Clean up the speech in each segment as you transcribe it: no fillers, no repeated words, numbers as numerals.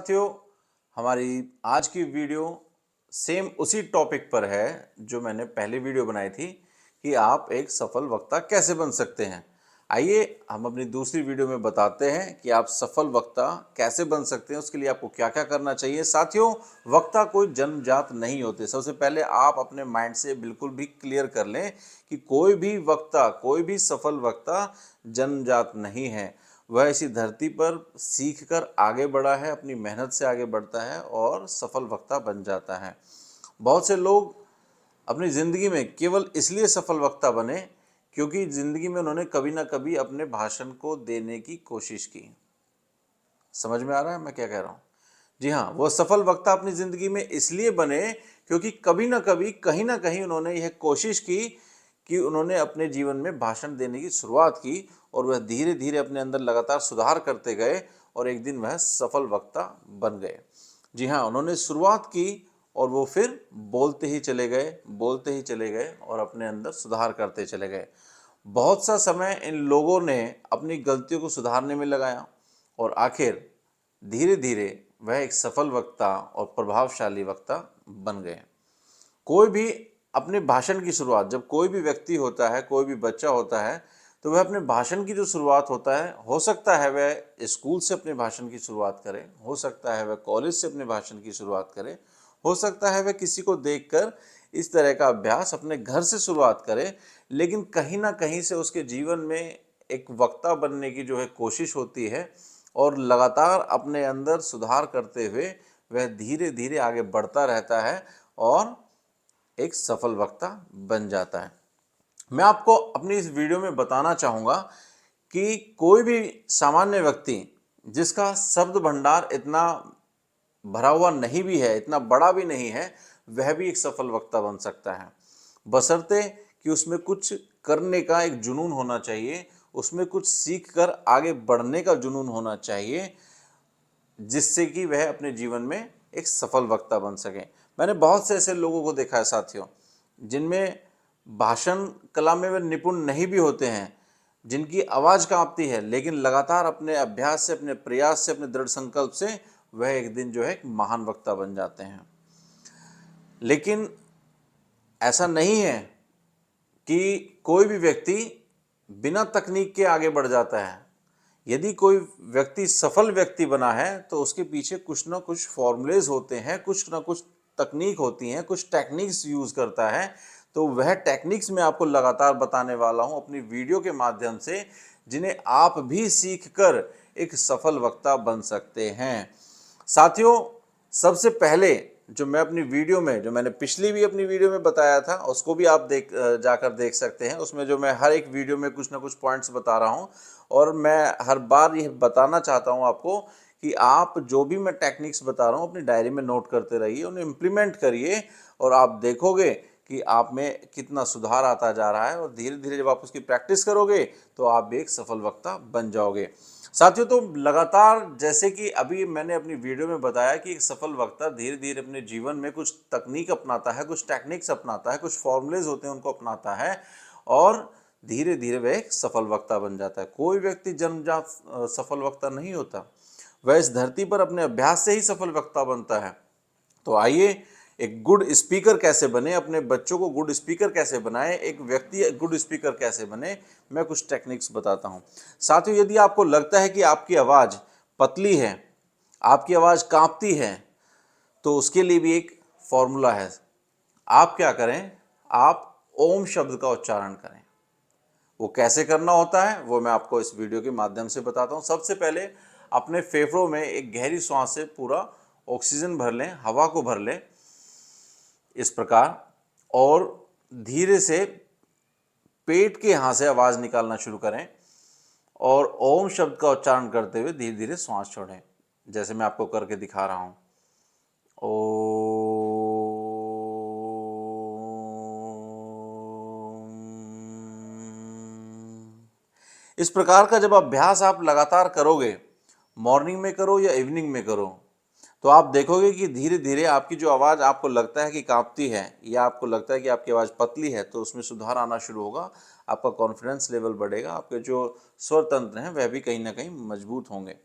साथियों, हमारी आज की वीडियो सेम उसी टॉपिक पर है जो मैंने पहले वीडियो बनाई थी कि आप एक सफल वक्ता कैसे बन सकते हैं। आइए हम अपनी दूसरी वीडियो में बताते हैं कि आप सफल वक्ता कैसे बन सकते हैं, उसके लिए आपको क्या क्या करना चाहिए। साथियों, वक्ता कोई जन्मजात नहीं होते। सबसे पहले आप अपने माइंड से बिल्कुल भी क्लियर कर लें कि कोई भी वक्ता, कोई भी सफल वक्ता जन्मजात नहीं है। वह इसी धरती पर सीख कर आगे बढ़ा है, अपनी मेहनत से आगे बढ़ता है और सफल वक्ता बन जाता है। बहुत से लोग अपनी ज़िंदगी में केवल इसलिए सफल वक्ता बने क्योंकि ज़िंदगी में उन्होंने कभी ना कभी अपने भाषण को देने की कोशिश की। समझ में आ रहा है मैं क्या कह रहा हूँ? जी हाँ, वो सफल वक्ता अपनी ज़िंदगी में इसलिए बने क्योंकि कभी ना कभी, कहीं ना कहीं उन्होंने यह कोशिश की कि उन्होंने अपने जीवन में भाषण देने की शुरुआत की और वह धीरे धीरे अपने अंदर लगातार सुधार करते गए और एक दिन वह सफल वक्ता बन गए। जी हाँ, उन्होंने शुरुआत की और वो फिर बोलते ही चले गए, बोलते ही चले गए और अपने अंदर सुधार करते चले गए। बहुत सा समय इन लोगों ने अपनी गलतियों को सुधारने में लगाया और आखिर धीरे धीरे वह एक सफल वक्ता और प्रभावशाली वक्ता बन गए। कोई भी अपने भाषण की शुरुआत, जब कोई भी व्यक्ति होता है, कोई भी बच्चा होता है, तो वह अपने भाषण की जो शुरुआत होता है, हो सकता है वह स्कूल से अपने भाषण की शुरुआत करे, हो सकता है वह कॉलेज से अपने भाषण की शुरुआत करे, हो सकता है वह किसी को देखकर इस तरह का अभ्यास अपने घर से शुरुआत करे, लेकिन कहीं ना कहीं से उसके जीवन में एक वक्ता बनने की जो है कोशिश होती है और लगातार अपने अंदर सुधार करते हुए वह धीरे धीरे आगे बढ़ता रहता है और एक सफल वक्ता बन जाता है। मैं आपको अपनी इस वीडियो में बताना चाहूँगा कि कोई भी सामान्य व्यक्ति जिसका शब्द भंडार इतना भरा हुआ नहीं भी है, इतना बड़ा भी नहीं है, वह भी एक सफल वक्ता बन सकता है, बशर्ते कि उसमें कुछ करने का एक जुनून होना चाहिए, उसमें कुछ सीख कर आगे बढ़ने का जुनून होना चाहिए, जिससे कि वह अपने जीवन में एक सफल वक्ता बन सके। मैंने बहुत से ऐसे लोगों को देखा है साथियों, जिनमें भाषण कला में वे निपुण नहीं भी होते हैं, जिनकी आवाज़ कांपती है, लेकिन लगातार अपने अभ्यास से, अपने प्रयास से, अपने दृढ़ संकल्प से वह एक दिन जो है एक महान वक्ता बन जाते हैं। लेकिन ऐसा नहीं है कि कोई भी व्यक्ति बिना तकनीक के आगे बढ़ जाता है। यदि कोई व्यक्ति सफल व्यक्ति बना है तो उसके पीछे कुछ ना कुछ फॉर्मूलेज होते हैं, कुछ ना कुछ तकनीक होती हैं, कुछ टेक्निक्स यूज़ करता है। तो वह टेक्निक्स मैं आपको लगातार बताने वाला हूं अपनी वीडियो के माध्यम से, जिन्हें आप भी सीख कर एक सफल वक्ता बन सकते हैं। साथियों, सबसे पहले जो मैं अपनी वीडियो में, जो मैंने पिछली भी अपनी वीडियो में बताया था, उसको भी आप जाकर देख सकते हैं। उसमें जो मैं हर एक वीडियो में कुछ ना कुछ पॉइंट्स बता रहा हूं और मैं हर बार यह बताना चाहता हूं आपको कि आप जो भी मैं टेक्निक्स बता रहा हूं अपनी डायरी में नोट करते रहिए, उन्हें इम्प्लीमेंट करिए और आप देखोगे कि आप में कितना सुधार आता जा रहा है और धीरे धीरे जब आप उसकी प्रैक्टिस करोगे तो आप भी एक सफल वक्ता बन जाओगे। साथियों, तो लगातार जैसे कि अभी मैंने अपनी वीडियो में बताया कि एक सफल वक्ता धीरे धीरे अपने जीवन में कुछ तकनीक अपनाता है, कुछ टेक्निक्स अपनाता है, कुछ फॉर्मूलेज होते हैं उनको अपनाता है और धीरे धीरे वह एक सफल वक्ता बन जाता है। कोई व्यक्ति जन्मजात सफल वक्ता नहीं होता, वह इस धरती पर अपने अभ्यास से ही सफल वक्ता बनता है। तो आइए, एक गुड स्पीकर कैसे बने, अपने बच्चों को गुड स्पीकर कैसे बनाए, एक व्यक्ति गुड स्पीकर कैसे बने, मैं कुछ टेक्निक्स बताता हूं। साथियों, यदि आपको लगता है कि आपकी आवाज़ पतली है, आपकी आवाज़ कांपती है, तो उसके लिए भी एक फॉर्मूला है। आप क्या करें, आप ओम शब्द का उच्चारण करें। वो कैसे करना होता है वो मैं आपको इस वीडियो के माध्यम से बताता हूँ। सबसे पहले अपने फेफड़ों में एक गहरी सांस से पूरा ऑक्सीजन भर लें, हवा को भर लें इस प्रकार, और धीरे से पेट के यहाँ से आवाज़ निकालना शुरू करें और ओम शब्द का उच्चारण करते हुए धीरे धीरे श्वास छोड़ें, जैसे मैं आपको करके दिखा रहा हूँ। ओ इस प्रकार का जब अभ्यास आप लगातार करोगे, मॉर्निंग में करो या इवनिंग में करो, तो आप देखोगे कि धीरे धीरे आपकी जो आवाज़ आपको लगता है कि कांपती है या आपको लगता है कि आपकी आवाज़ पतली है, तो उसमें सुधार आना शुरू होगा। आपका कॉन्फिडेंस लेवल बढ़ेगा, आपके जो स्वर तंत्र हैं वह भी कहीं ना कहीं मजबूत होंगे।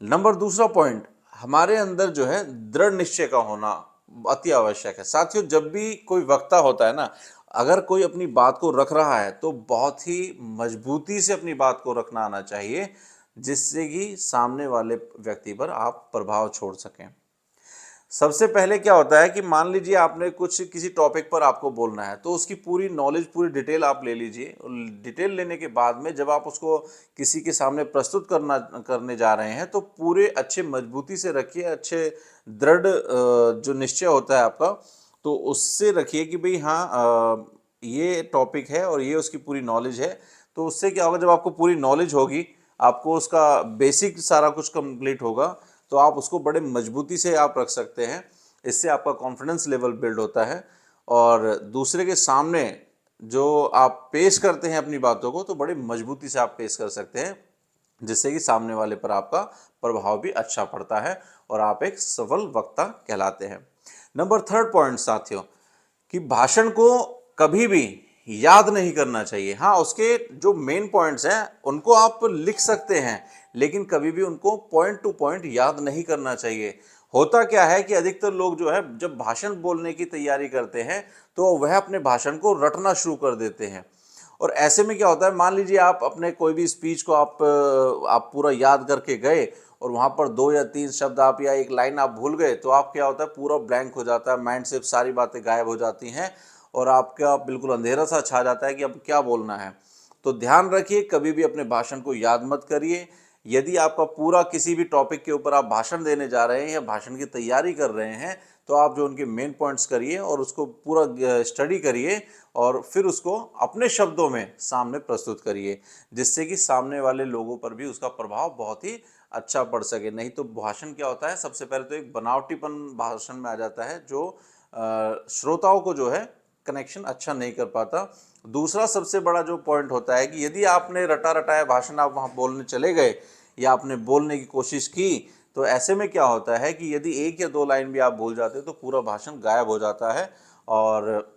नंबर दूसरा पॉइंट, हमारे अंदर जो है दृढ़ निश्चय का होना अति आवश्यक है। साथियों, जब भी कोई वक्ता होता है ना, अगर कोई अपनी बात को रख रहा है तो बहुत ही मजबूती से अपनी बात को रखना आना चाहिए, जिससे कि सामने वाले व्यक्ति पर आप प्रभाव छोड़ सकें। सबसे पहले क्या होता है कि मान लीजिए आपने कुछ किसी टॉपिक पर आपको बोलना है, तो उसकी पूरी नॉलेज, पूरी डिटेल आप ले लीजिए। डिटेल लेने के बाद में जब आप उसको किसी के सामने प्रस्तुत करने जा रहे हैं, तो पूरे अच्छे मजबूती से रखिए, अच्छे दृढ़ जो निश्चय होता है आपका, तो उससे रखिए कि भाई हाँ, ये टॉपिक है और ये उसकी पूरी नॉलेज है। तो उससे क्या होगा, जब आपको पूरी नॉलेज होगी, आपको उसका बेसिक सारा कुछ कंप्लीट होगा, तो आप उसको बड़े मजबूती से आप रख सकते हैं। इससे आपका कॉन्फिडेंस लेवल बिल्ड होता है और दूसरे के सामने जो आप पेश करते हैं अपनी बातों को, तो बड़ी मजबूती से आप पेश कर सकते हैं, जिससे कि सामने वाले पर आपका प्रभाव भी अच्छा पड़ता है और आप एक सफल वक्ता कहलाते हैं। नंबर थर्ड पॉइंट साथियों, कि भाषण को कभी भी याद नहीं करना चाहिए। हाँ, उसके जो मेन पॉइंट्स हैं उनको आप लिख सकते हैं, लेकिन कभी भी उनको पॉइंट टू पॉइंट याद नहीं करना चाहिए। होता क्या है कि अधिकतर लोग जो है जब भाषण बोलने की तैयारी करते हैं, तो वह अपने भाषण को रटना शुरू कर देते हैं। और ऐसे में क्या होता है, मान लीजिए आप अपने कोई भी स्पीच को आप पूरा याद करके गए और वहाँ पर 2 या 3 शब्द आप या एक लाइन आप भूल गए, तो आप क्या होता है, पूरा ब्लैंक हो जाता है, माइंड से सारी बातें गायब हो जाती हैं और आपका बिल्कुल अंधेरा सा छा जाता है कि अब क्या बोलना है। तो ध्यान रखिए, कभी भी अपने भाषण को याद मत करिए। यदि आपका पूरा किसी भी टॉपिक के ऊपर आप भाषण देने जा रहे हैं या भाषण की तैयारी कर रहे हैं, तो आप जो उनके मेन पॉइंट्स करिए और उसको पूरा स्टडी करिए और फिर उसको अपने शब्दों में सामने प्रस्तुत करिए, जिससे कि सामने वाले लोगों पर भी उसका प्रभाव बहुत ही अच्छा पड़ सके। नहीं तो भाषण क्या होता है, सबसे पहले तो एक बनावटीपन भाषण में आ जाता है, जो श्रोताओं को जो है कनेक्शन अच्छा नहीं कर पाता। दूसरा सबसे बड़ा जो पॉइंट होता है कि यदि आपने रटा रटाया भाषण आप वहाँ बोलने चले गए या आपने बोलने की कोशिश की, तो ऐसे में क्या होता है कि यदि 1 या 2 लाइन भी आप भूल जाते हैं, तो पूरा भाषण गायब हो जाता है और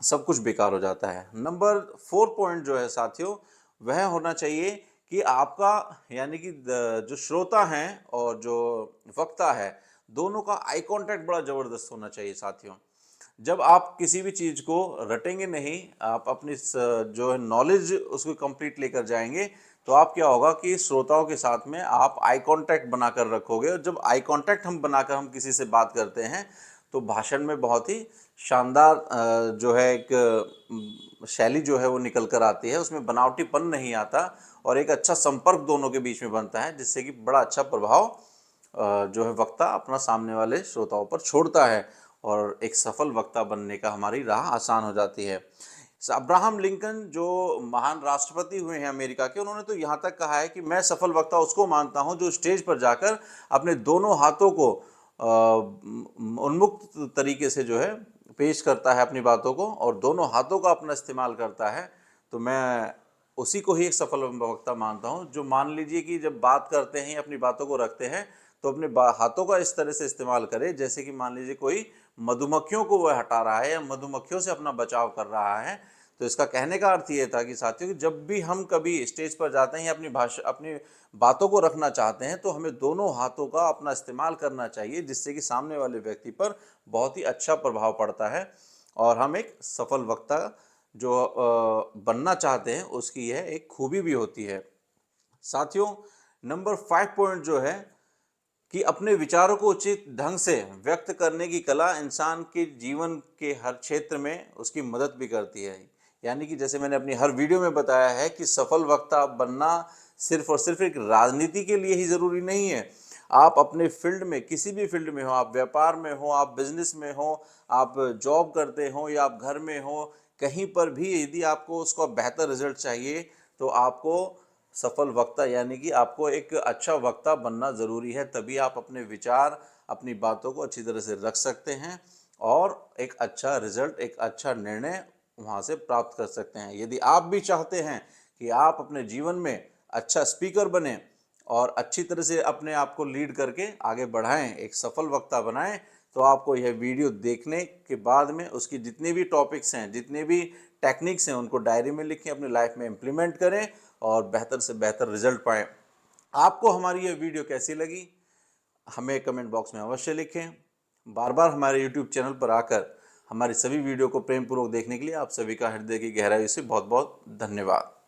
सब कुछ बेकार हो जाता है। नंबर 4 पॉइंट जो है साथियों, वह होना चाहिए कि आपका, यानी कि जो श्रोता हैं और जो वक्ता है, दोनों का आई कांटेक्ट बड़ा ज़बरदस्त होना चाहिए साथियों। जब आप किसी भी चीज़ को रटेंगे नहीं, आप अपनी जो है नॉलेज उसको कंप्लीट लेकर जाएंगे, तो आप क्या होगा कि श्रोताओं के साथ में आप आई कांटेक्ट बनाकर रखोगे, और जब आई कांटेक्ट हम किसी से बात करते हैं, तो भाषण में बहुत ही शानदार जो है एक शैली जो है वो निकल कर आती है, उसमें बनावटीपन नहीं आता और एक अच्छा संपर्क दोनों के बीच में बनता है, जिससे कि बड़ा अच्छा प्रभाव जो है वक्ता अपना सामने वाले श्रोताओं पर छोड़ता है और एक सफल वक्ता बनने का हमारी राह आसान हो जाती है। अब्राहम लिंकन जो महान राष्ट्रपति हुए हैं अमेरिका के, उन्होंने तो यहाँ तक कहा है कि मैं सफल वक्ता उसको मानता हूँ जो स्टेज पर जाकर अपने दोनों हाथों को उन्मुक्त तरीके से जो है पेश करता है अपनी बातों को और दोनों हाथों का अपना इस्तेमाल करता है। तो मैं उसी को ही एक सफल वक्ता मानता हूँ, जो मान लीजिए कि जब बात करते हैं, अपनी बातों को रखते हैं, तो अपने हाथों का इस तरह से इस्तेमाल करे जैसे कि मान लीजिए कोई मधुमक्खियों को वह हटा रहा है या मधुमक्खियों से अपना बचाव कर रहा है। तो इसका कहने का अर्थ ये था कि साथियों, कि जब भी हम कभी स्टेज पर जाते हैं या अपनी बातों को रखना चाहते हैं, तो हमें दोनों हाथों का अपना इस्तेमाल करना चाहिए, जिससे कि सामने वाले व्यक्ति पर बहुत ही अच्छा प्रभाव पड़ता है और हम एक सफल वक्ता जो बनना चाहते हैं उसकी यह एक खूबी भी होती है। साथियों, नंबर 5 पॉइंट जो है कि अपने विचारों को उचित ढंग से व्यक्त करने की कला इंसान के जीवन के हर क्षेत्र में उसकी मदद भी करती है। यानी कि जैसे मैंने अपनी हर वीडियो में बताया है कि सफल वक्ता बनना सिर्फ और सिर्फ एक राजनीति के लिए ही ज़रूरी नहीं है। आप अपने फील्ड में, किसी भी फील्ड में हो, आप व्यापार में हो, आप बिजनेस में हो, आप जॉब करते हो या आप घर में हो, कहीं पर भी यदि आपको उसका बेहतर रिजल्ट चाहिए, तो आपको सफल वक्ता, यानी कि आपको एक अच्छा वक्ता बनना ज़रूरी है। तभी आप अपने विचार, अपनी बातों को अच्छी तरह से रख सकते हैं और एक अच्छा रिजल्ट, एक अच्छा निर्णय वहाँ से प्राप्त कर सकते हैं। यदि आप भी चाहते हैं कि आप अपने जीवन में अच्छा स्पीकर बने और अच्छी तरह से अपने आप को लीड करके आगे बढ़ाएं, एक सफल वक्ता बनाएं, तो आपको यह वीडियो देखने के बाद में उसकी जितने भी टॉपिक्स हैं, जितने भी टेक्निक्स हैं, उनको डायरी में लिखें, अपनी लाइफ में इम्प्लीमेंट करें और बेहतर से बेहतर रिजल्ट पाएं। आपको हमारी ये वीडियो कैसी लगी, हमें कमेंट बॉक्स में अवश्य लिखें। बार बार हमारे यूट्यूब चैनल पर आकर हमारी सभी वीडियो को प्रेम पूर्वक देखने के लिए आप सभी का हृदय की गहराई से बहुत बहुत धन्यवाद।